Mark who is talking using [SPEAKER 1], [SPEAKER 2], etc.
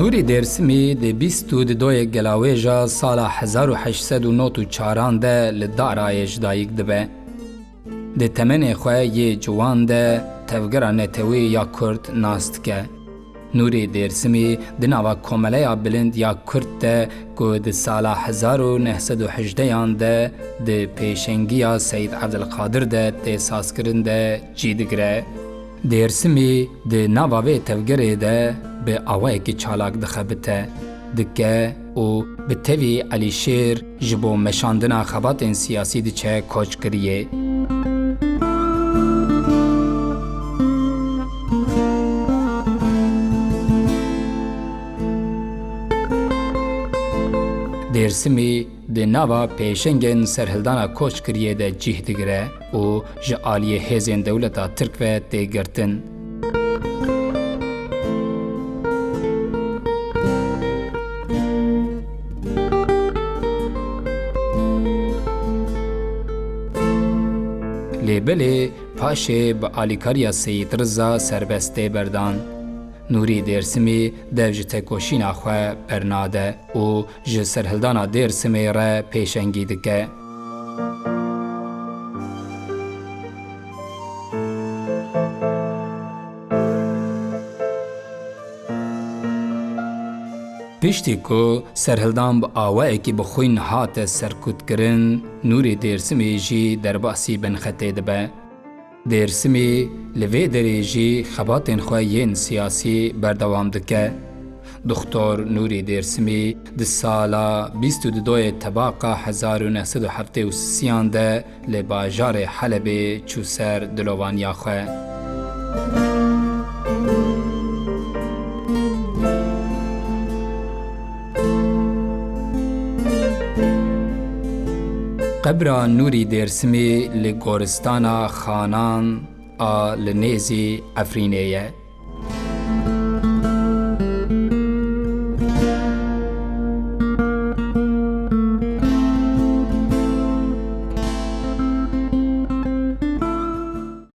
[SPEAKER 1] نوری درسمی ده 22 گلاویجا سال 1894 ده لدارایش دایک دبه. ده تمن خواه یه جوان ده تفگر نتوی یا کرد ناست که. نوری درسمی ده نوا کمله یا بلند یا کرد ده که ده سال 1918 ده ده پیشنگی سید عبدالقادر ده تحساس کرن ده جیدگره. درسمی ده نواوی تفگره ده به آوائه که چالاک دخبته دکه او به تیوی علی شیر جبو مشاندنا خبات سیاسی ده چه کوچ کریه. درسمی ده نوا پیشنگن سرهلدانا کوچ کریه ده جیه دگره او جه آلیه هزین دولتا ترک و ده گرتن. لیبلی پاشه با آلیکاریا سید رضا سربسته بردان. نوری درسمی در جته کوشین آخواه برناده و جه سرهلدانا درسمی را پیشنگی دکه. پشتی که سرهلدان با آوائه که بخوین هات سرکوت کرن نوری درسمی جی در باسی بنخطه دبه. درسمی لوی دری جی خباتین خواهین سیاسی بردوام دکه. دکتر نوری درسمی ده سالا 22 تباقا 1973 ده لباجار حلب چوسر دلوانیا خواه. قبر نوری درسمی لگورستان خانان لنیزی افرینیه.